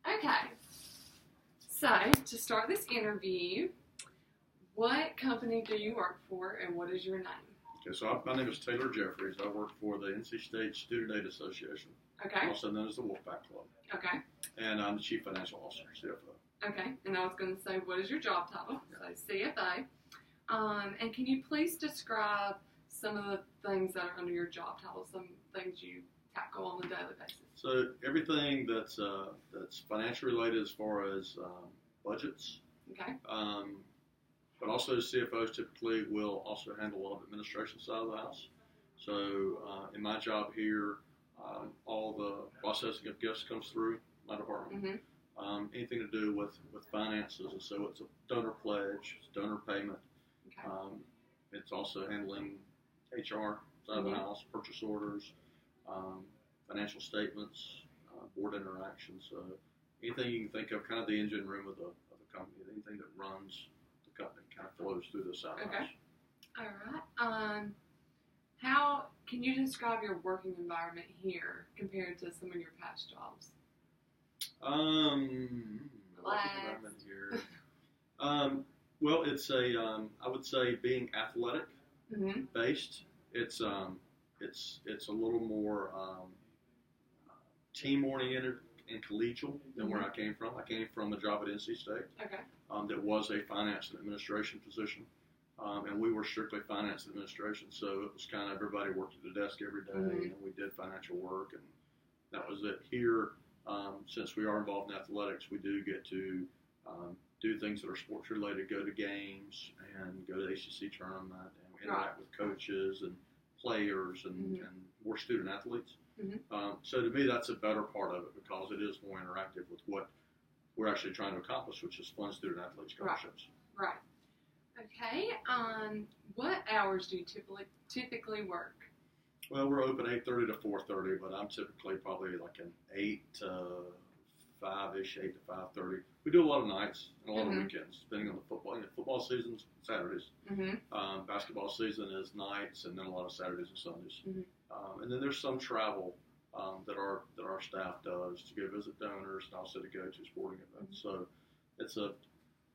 Okay. So, to start this interview, what company do you work for and what is your name? Okay, so my name is Taylor Jeffries. I work for the NC State Student Aid Association, Okay. also known as the Wolpack Club, Okay. and I'm the Chief Financial Officer, CFO. Okay. And I was going to say, what is your job title? So, CFO. And can you please describe some of the things that are under your job title, some things you tackle on a daily basis? So everything that's financial related as far as budgets, Okay. but also CFOs typically will also handle a lot of administration side of the house. So in my job here, all the processing of gifts comes through my department. Mm-hmm. Anything to do with finances, and so it's a donor pledge, it's donor payment. Okay. It's also handling HR side of the house, purchase orders, financial statements, board interactions. So anything you can think of, kind of the engine room of the company, anything that runs the company kind of flows through this side of the house. All right. How can you describe your working environment here compared to some of your past jobs? Working environment here. Well, it's I would say being athletic based. It's a little more team oriented and collegial than where I came from. I came from a job at NC State. Okay. That was a finance and administration position, and we were strictly finance and administration. So it was kind of everybody worked at the desk every day, and we did financial work, and that was it. Here, since we are involved in athletics, we do get to do things that are sports related, go to games and go to the ACC tournament and interact with coaches and players and more student athletes. So to me, that's a better part of it because it is more interactive with what we're actually trying to accomplish, which is fund student athlete scholarships. Right. Okay. What hours do you typically work? Well, we're open 8:30 to 4:30, but I'm typically probably like an 8 to 5-ish, 8 to 5:30. We do a lot of nights and a lot of weekends, depending on the football. Football season's Saturdays. Basketball season is nights, and then a lot of Saturdays and Sundays. And then there's some travel that our staff does to go visit donors and also to go to sporting events. So it's a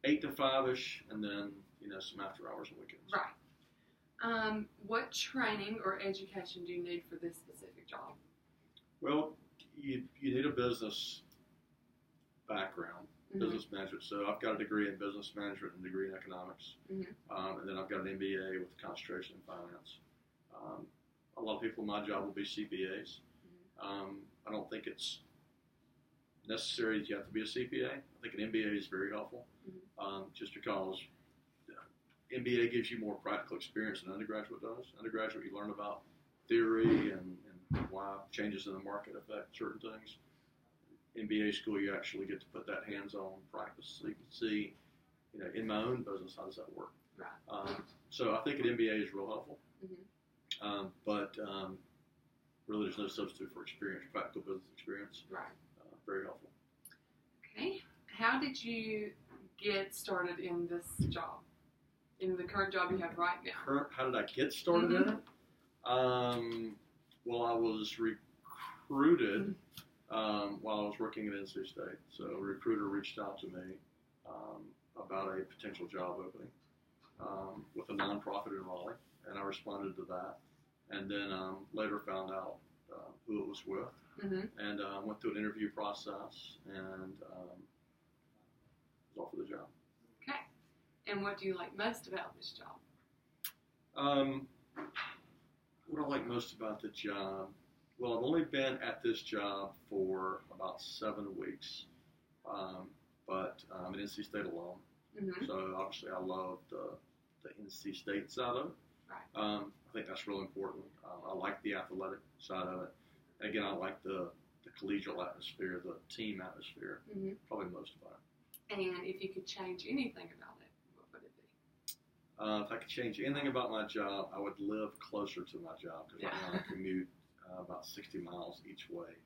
8 to 5-ish, and then some after hours and weekends. Right. What training or education do you need for this specific job? Well, you need a business background, business management. So I've got a degree in business management and a degree in economics, and then I've got an MBA with a concentration in finance. A lot of people in my job will be CPAs. I don't think it's necessary that you have to be a CPA. I think an MBA is very helpful, just because MBA gives you more practical experience than undergraduate does. Undergraduate, you learn about theory and why changes in the market affect certain things. MBA school, you actually get to put that hands-on practice, so you can see, in my own business, how does that work? Right. So I think an MBA is real helpful, but really there's no substitute for experience, practical business experience. Right. Very helpful. Okay. How did you get started in this job, in the current job you have right now? How did I get started in it? Well, I was recruited while I was working at NC State. So a recruiter reached out to me about a potential job opening with a nonprofit in Raleigh, and I responded to that. And then later found out who it was with, and went through an interview process and was offered the job. Okay. And what do you like most about this job? What I like most about the job, well, I've only been at this job for about 7 weeks, but I'm at NC State alone. So obviously I love the NC State side of it. Right. I think that's really important. I like the athletic side of it. Again, I like the collegial atmosphere, the team atmosphere, probably most about it. And if you could change anything about it, what would it be? If I could change anything about my job, I would live closer to my job because right now I commute about 60 miles each way.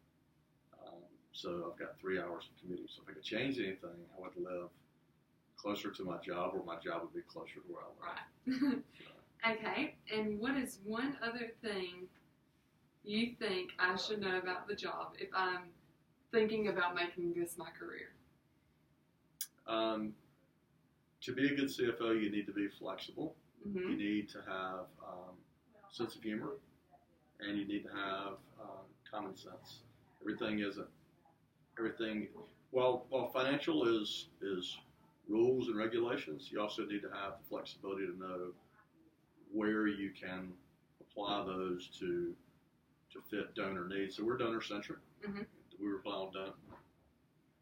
So I've got 3 hours of commuting. So if I could change anything, I would live closer to my job, or my job would be closer to where I live. Right. Okay. And what is one other thing you think I should know about the job if I'm thinking about making this my career? To be a good CFO, you need to be flexible. Mm-hmm. You need to have sense of humor, and you need to have common sense. Everything. While financial is rules and regulations, you also need to have the flexibility to know where you can apply those to fit donor needs. So we're donor centric. Mm-hmm. We rely on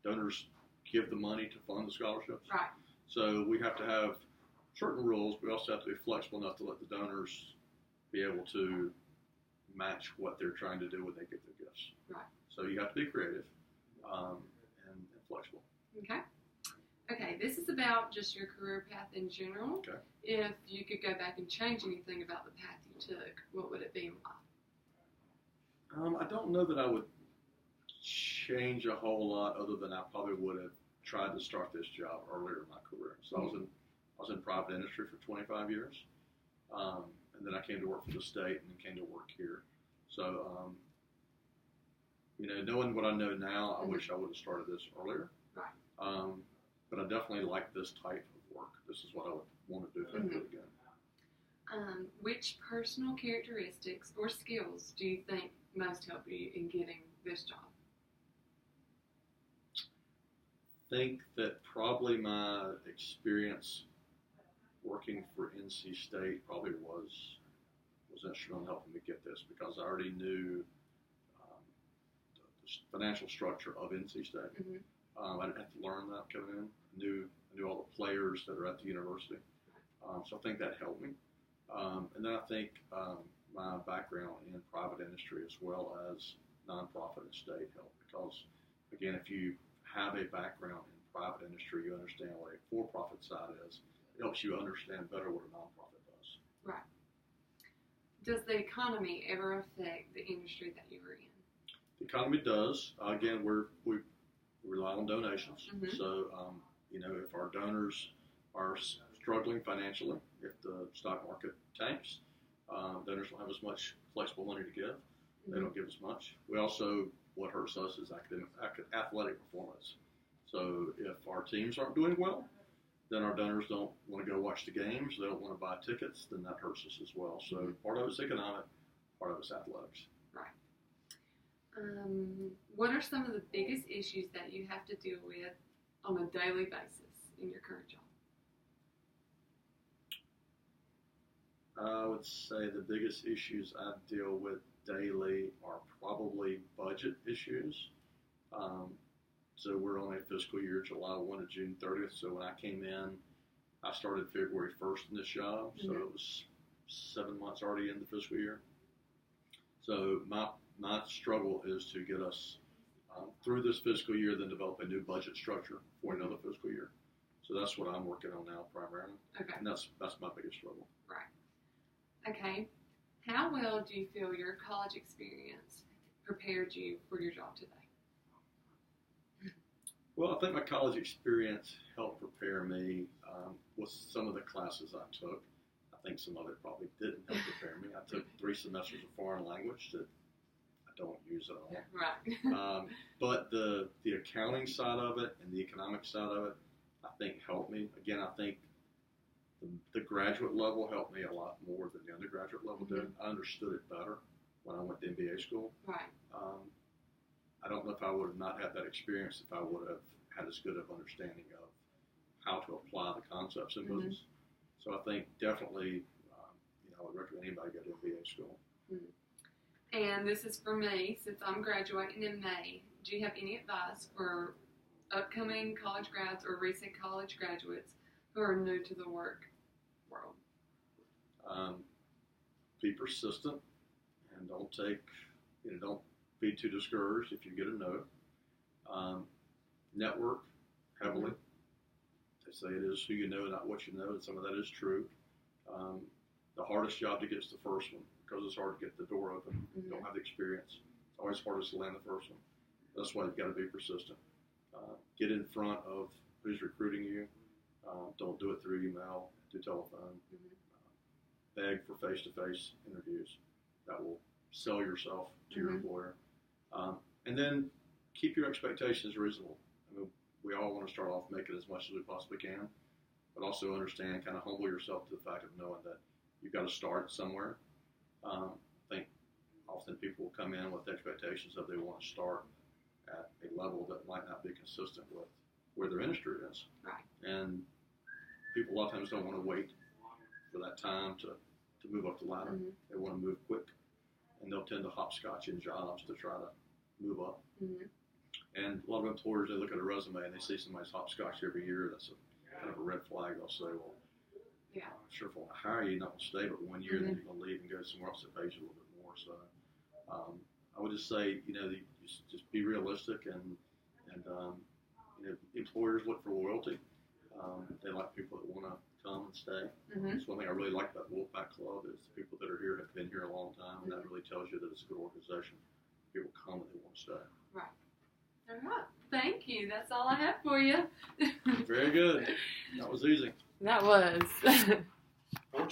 donors give the money to fund the scholarships. Right. So we have to have certain rules. We also have to be flexible enough to let the donors be able to match what they're trying to do when they get their gifts. Right. So you have to be creative and flexible. Okay. Okay, this is about just your career path in general. Okay. If you could go back and change anything about the path you took, what would it be and why? I don't know that I would change a whole lot, other than I probably would have tried to start this job earlier in my career. So I was in private industry for 25 years, and then I came to work for the state, and then came to work here. So, knowing what I know now, I wish I would have started this earlier. Right. But I definitely like this type of work. This is what I would want to do if I did again. Which personal characteristics or skills do you think most help you in getting this job? I think that probably my experience working for NC State probably was instrumental in helping me get this, because I already knew the financial structure of NC State. Mm-hmm. I didn't have to learn that coming in. I knew all the players that are at the university. So I think that helped me. And then I think my background in private industry as well as nonprofit and state helped, because, again, if you have a background in private industry, you understand what a for-profit side is. It helps you understand better what a nonprofit does. Right. Does the economy ever affect the industry that you were in? The economy does. Again, we rely on donations. Mm-hmm. So, if our donors are struggling financially, if the stock market tanks, donors don't have as much flexible money to give. Mm-hmm. They don't give as much. We also, what hurts us is athletic performance. So if our teams aren't doing well, then our donors don't want to go watch the games. They don't want to buy tickets. Then that hurts us as well. So mm-hmm. part of it's economic, part of it's athletics. Right. What are some of the biggest issues that you have to deal with on a daily basis in your current job? I would say the biggest issues I deal with daily are probably budget issues. So we're on a fiscal year, July 1 to June 30th. So when I came in, I started February 1st in this job. So mm-hmm. it was 7 months already in the fiscal year. So my struggle is to get us through this fiscal year, then develop a new budget structure for another fiscal year. So that's what I'm working on now primarily. Okay. And that's my biggest struggle. Right. Okay. How well do you feel your college experience prepared you for your job today? Well, I think my college experience helped prepare me with some of the classes I took. I think some of it probably didn't help prepare me. I took 3 semesters of foreign language that I don't use at all. Right. But the accounting side of it and the economic side of it, I think helped me. Again, I think the graduate level helped me a lot more than the undergraduate level mm-hmm. did. I understood it better when I went to MBA school. Right. I don't know if I would have not had that experience if I would have had as good of understanding of how to apply the concepts in mm-hmm. business. So I think definitely, I would recommend anybody go to MBA school. Mm-hmm. And this is for me, since I'm graduating in May. Do you have any advice for upcoming college grads or recent college graduates who are new to the work world? Be persistent and don't be too discouraged if you get a no. Network heavily. They say it is who you know, not what you know, and some of that is true. The hardest job to get is the first one, because it's hard to get the door open. Mm-hmm. You don't have the experience. It's always hardest to land the first one. That's why you've got to be persistent. Get in front of who's recruiting you. Don't do it through email, do telephone. Mm-hmm. Beg for face-to-face interviews. That will sell yourself to your mm-hmm. employer. And then keep your expectations reasonable. I mean, we all want to start off making as much as we possibly can, but also understand, kind of humble yourself to the fact of knowing that you've got to start somewhere. I think often people will come in with expectations that they want to start at a level that might not be consistent with where their industry is. Right. And people a lot of times don't want to wait for that time to move up the ladder. Mm-hmm. They want to move quick, and they'll tend to hopscotch in jobs to try to move up. Mm-hmm. And a lot of employers, they look at a resume and they see somebody's hopscotch every year. That's kind of a red flag. They'll say, well, yeah, I'm sure if I want to hire you, you're not going to stay but 1 year, Mm-hmm. then you're going to leave and go somewhere else that pays you a little bit more. So I would just say, just be realistic, and employers look for loyalty. They like people that want to come and stay. Mm-hmm. That's one thing I really like about Wolpack Club is the people that are here have been here a long time, and that really tells you that it's a good organization. People come and they want to stay. Right. All right. Thank you. That's all I have for you. Very good. That was easy. That was.